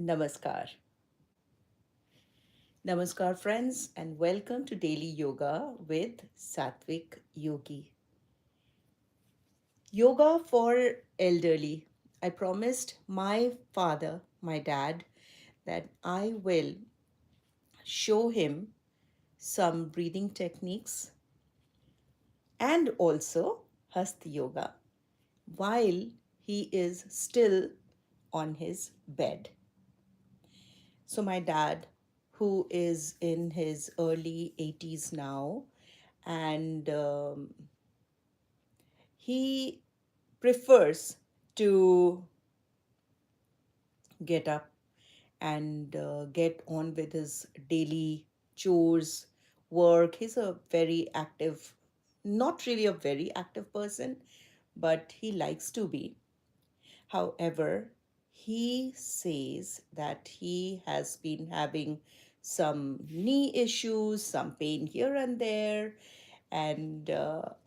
Namaskar. Namaskar, friends, and welcome to Daily Yoga with Satvik Yogi. Yoga for elderly. I promised my father, my dad, that I will show him some breathing techniques and also Hast Yoga while he is still on his bed. So, my dad, who is in his early 80s now, and he prefers to get up and get on with his daily chores, work. He's a very active, not really a very active person, but he likes to be. However, he says that he has been having some knee issues, some pain here and there. And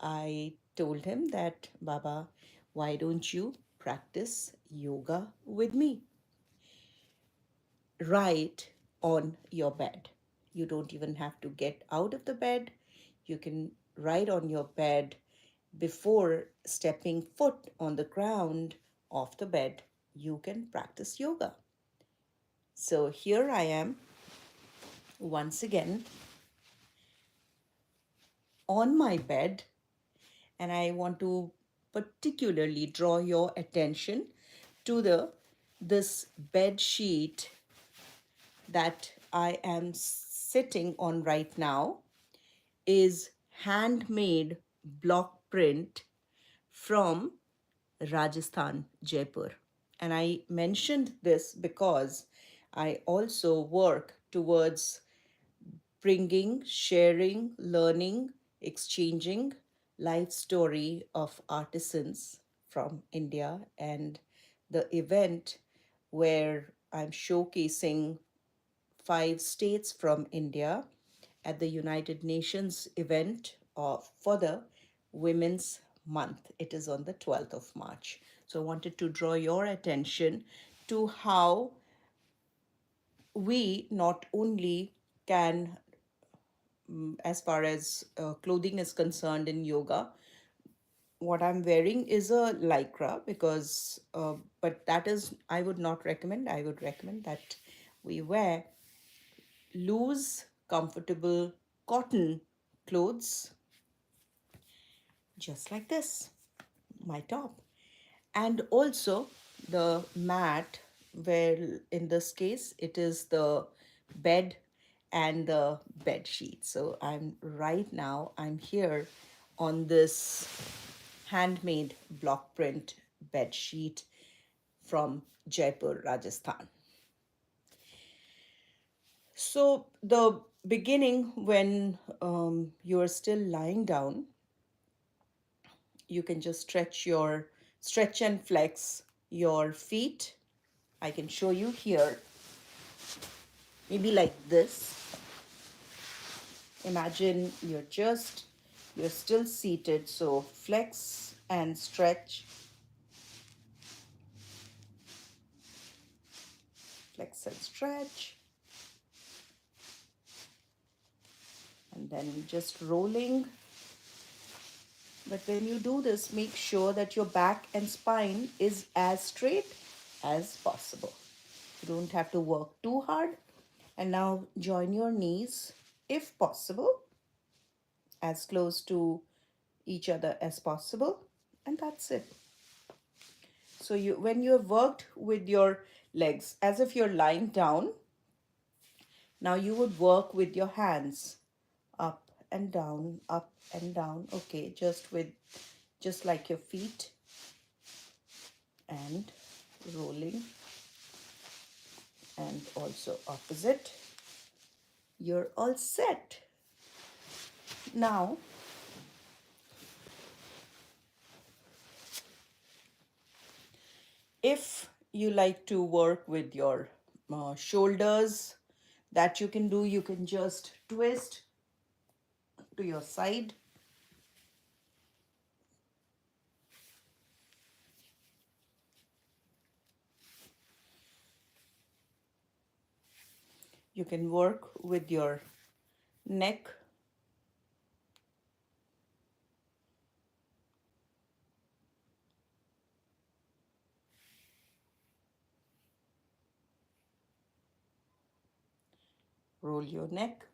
I told him that, Baba, why don't you practice yoga with me? Right on your bed. You don't even have to get out of the bed. You can right on your bed before stepping foot on the ground of the bed. You can practice yoga. So here I am once again on my bed, and I want to particularly draw your attention to the this bed sheet that I am sitting on right now is handmade block print from Rajasthan, Jaipur. And I mentioned this because I also work towards bringing, sharing, learning, exchanging life story of artisans from India, and the event where I'm showcasing 5 states from India at the United Nations event for the Women's Month. It is on the 12th of March. So I wanted to draw your attention to how we not only can, as far as clothing is concerned in yoga, what I'm wearing is a lycra because, but that is, I would not recommend. I would recommend that we wear loose, comfortable cotton clothes, just like this, my top. And also the mat, where in this case it is the bed and the bed sheet. So I'm here on this handmade block print bed sheet from Jaipur, Rajasthan. So the beginning, when you are still lying down, you can just stretch and flex your feet. I can show you here, maybe like this. Imagine you're still seated, so flex and stretch, flex and stretch, and then just rolling. But when you do this, make sure that your back and spine is as straight as possible. You don't have to work too hard. And now join your knees, if possible, as close to each other as possible. And that's it. So when you have worked with your legs as if you're lying down, now you would work with your hands up and down, up and down. Okay, just like your feet, and rolling, and also opposite. You're all set. Now, if you like to work with your shoulders, that you can just twist to your side, You can work with your neck. Roll your neck.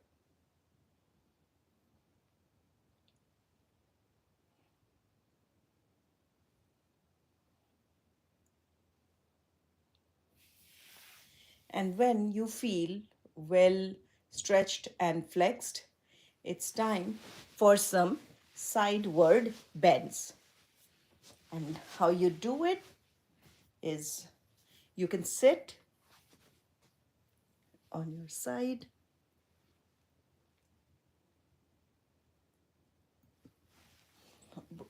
And when you feel well stretched and flexed, it's time for some sideward bends. And how you do it is you can sit on your side,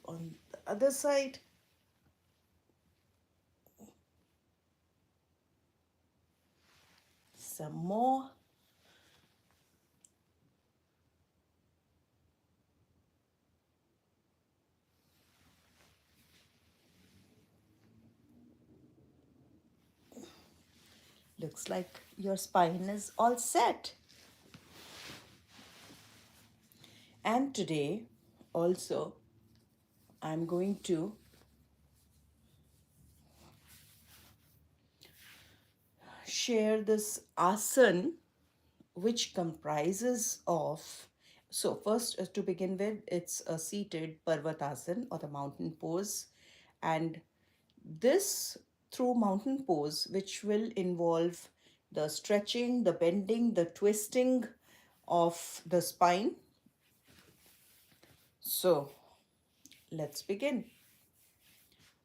on the other side, some more. Looks like your spine is all set. And today, also, I'm going to share this asan, which comprises of, so first, to begin with, it's a seated parvatasan or the mountain pose. And this, through mountain pose, which will involve the stretching, the bending, the twisting of the spine. So let's begin.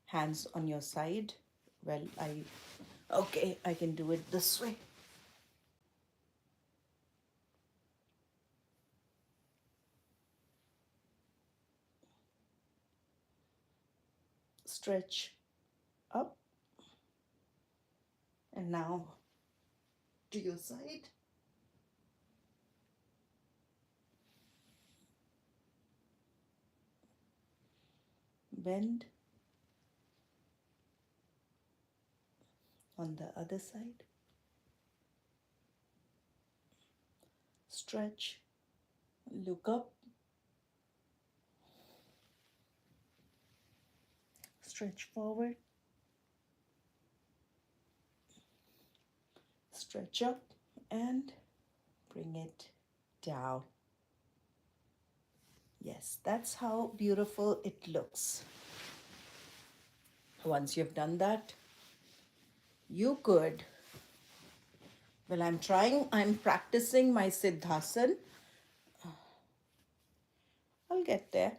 Hands on your side. Well, okay, I can do it this way. Stretch up, and now to your side. Bend on the other side. Stretch, look up, stretch forward, stretch up, and bring it down. Yes, that's how beautiful it looks. Once you've done that, you could, well, I'm practicing my Siddhasan. I'll get there.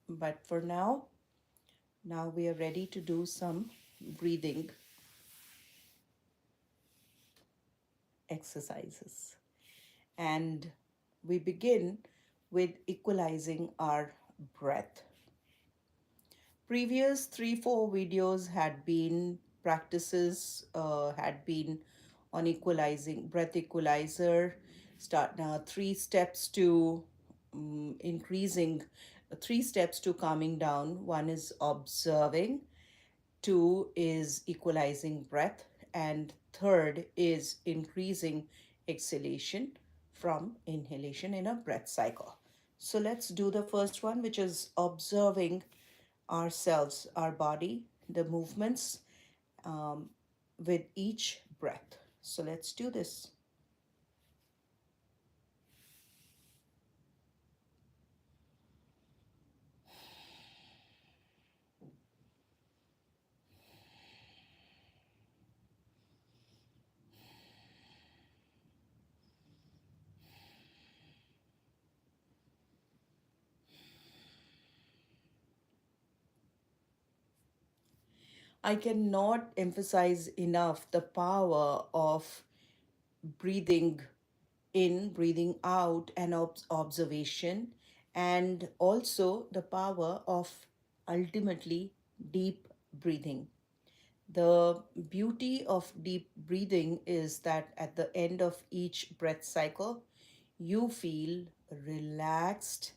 But for now we are ready to do some breathing exercises. And we begin with equalizing our breath. Previous 3-4 videos had been practices, had been on equalizing, breath equalizer, start now 3 steps to increasing, 3 steps to calming down. One is observing, two is equalizing breath, and third is increasing exhalation from inhalation in a breath cycle. So let's do the first one, which is observing ourselves, our body, the movements um, with each breath. So let's do this. I cannot emphasize enough the power of breathing in, breathing out, and observation, and also the power of ultimately deep breathing. The beauty of deep breathing is that at the end of each breath cycle, you feel relaxed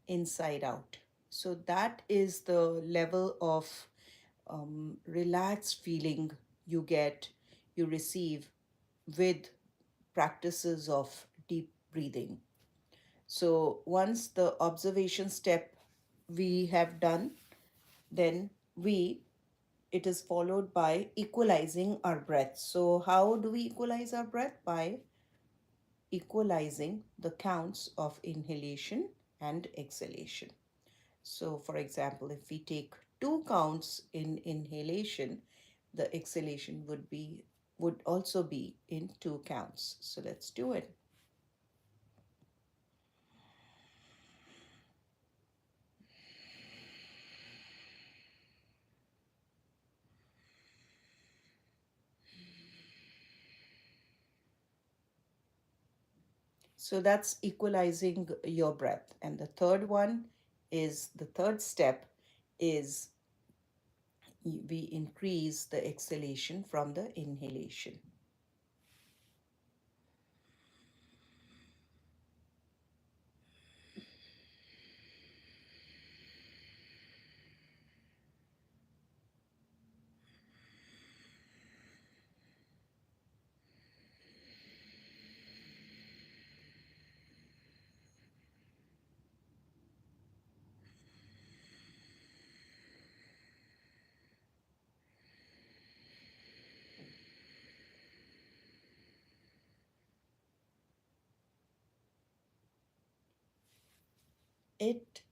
inside out. So that is the level of relaxed feeling you get you receive with practices of deep breathing. So once the observation step we have done, then we it is followed by equalizing our breath. So how do we equalize our breath? By equalizing the counts of inhalation and exhalation. So for example, if we take 2 counts in inhalation, the exhalation would also be in 2 counts. So let's do it. So that's equalizing your breath. And the third one is the third step is we increase the exhalation from the inhalation. It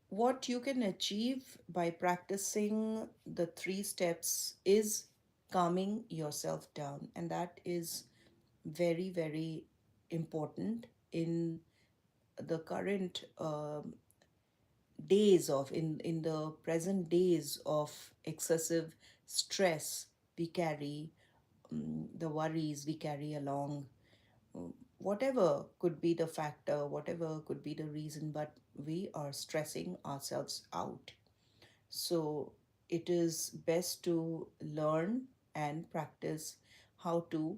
what you can achieve by practicing the 3 steps is calming yourself down, and that is very, very important in the current days of in the present days of excessive stress we carry, the worries we carry along, whatever could be the factor, whatever could be the reason, but we are stressing ourselves out. So it is best to learn and practice how to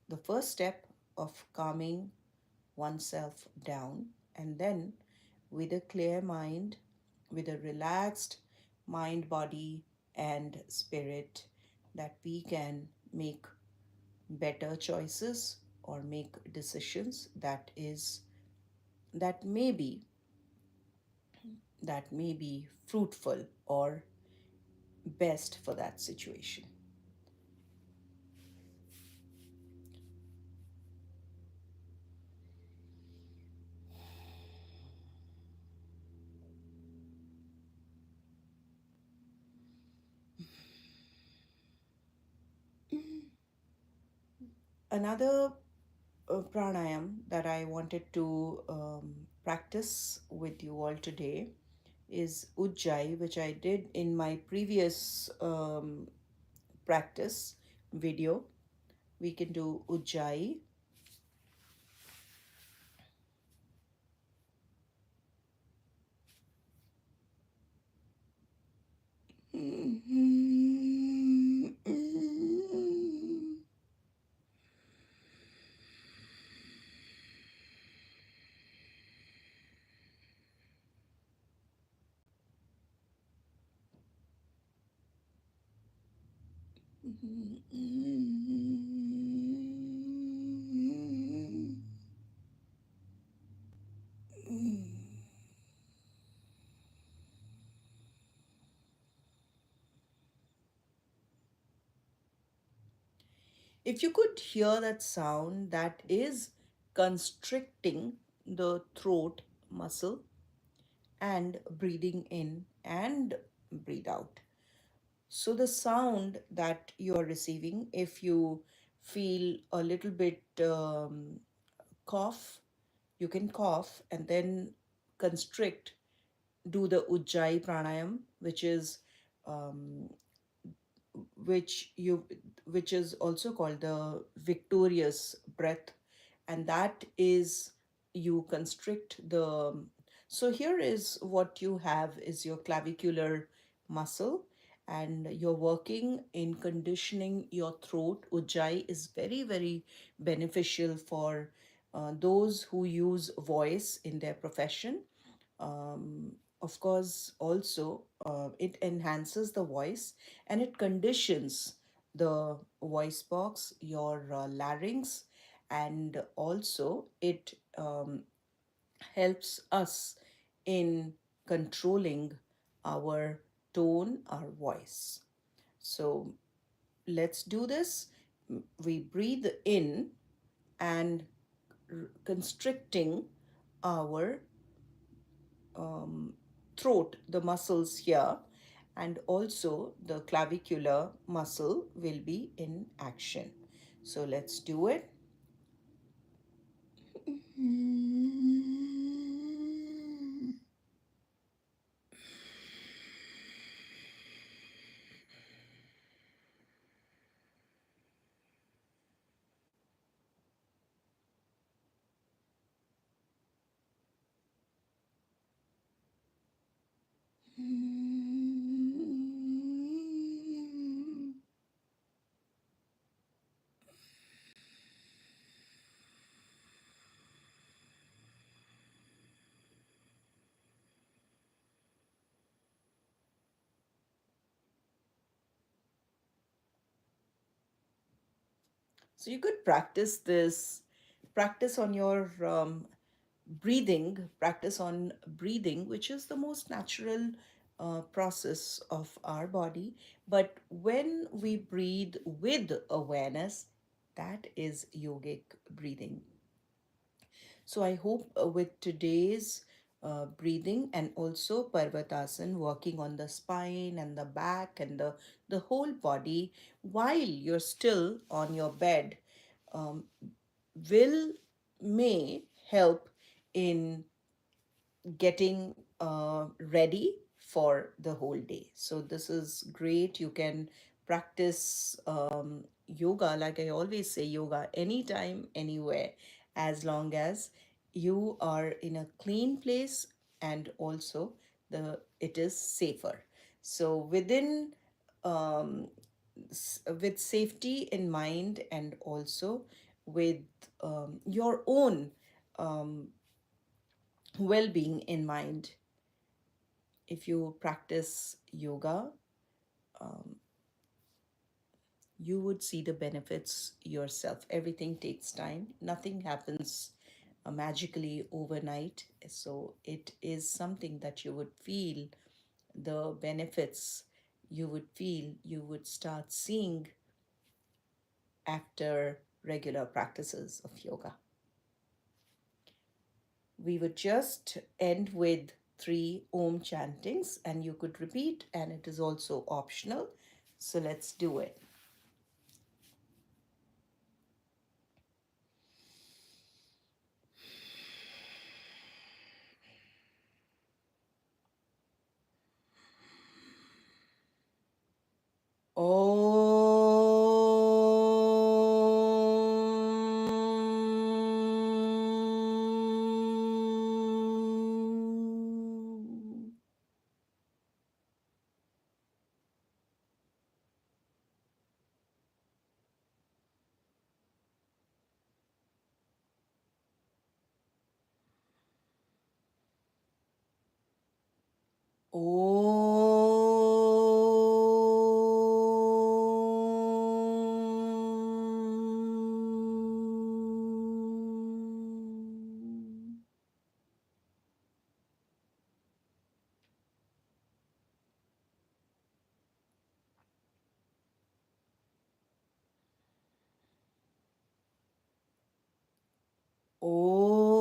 the first step of calming oneself down, and then with a clear mind, with a relaxed mind, body, and spirit, that we can make better choices or make decisions that may be that may be fruitful or best for that situation. Another pranayam that I wanted to practice with you all today is Ujjayi, which I did in my previous practice video. We can do Ujjayi. If you could hear that sound, that is constricting the throat muscle and breathing in and breathe out. So, the sound that you are receiving, if you feel a little bit cough, you can cough and then constrict, do the Ujjayi pranayam, um, which you which is also called the victorious breath, and that is you constrict the so here is what you have is your clavicular muscle, and you're working in conditioning your throat. Ujjayi is very, very beneficial for those who use voice in their profession. of course, also it enhances the voice and it conditions the voice box, your larynx, and also it helps us in controlling our tone, our voice. So let's do this. We breathe in and constricting our throat, the muscles here, and also the clavicular muscle will be in action. So let's do it. So you could practice this, practice on your breathing, practice on breathing, which is the most natural process of our body. But when we breathe with awareness, that is yogic breathing. So I hope with today's breathing and also Parvatasan, working on the spine and the back and the whole body while you're still on your bed, um, will may help in getting ready for the whole day. So this is great. You can practice yoga, like I always say, yoga anytime, anywhere, as long as you are in a clean place and also the it is safer. So within with safety in mind and also with your own um, well-being in mind, if you practice yoga, you would see the benefits yourself. Everything takes time, nothing happens magically overnight. So it is something that you would feel the benefits, you would feel, you would start seeing after regular practices of yoga. We would just end with three Om chantings and you could repeat, and it is also optional. So let's do it. Om. Om. Om.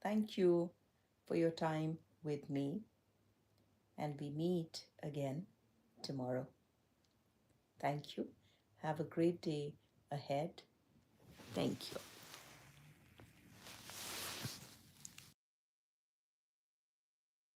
Thank you for your time with me, and we meet again tomorrow. Thank you. Have a great day ahead. Thank you.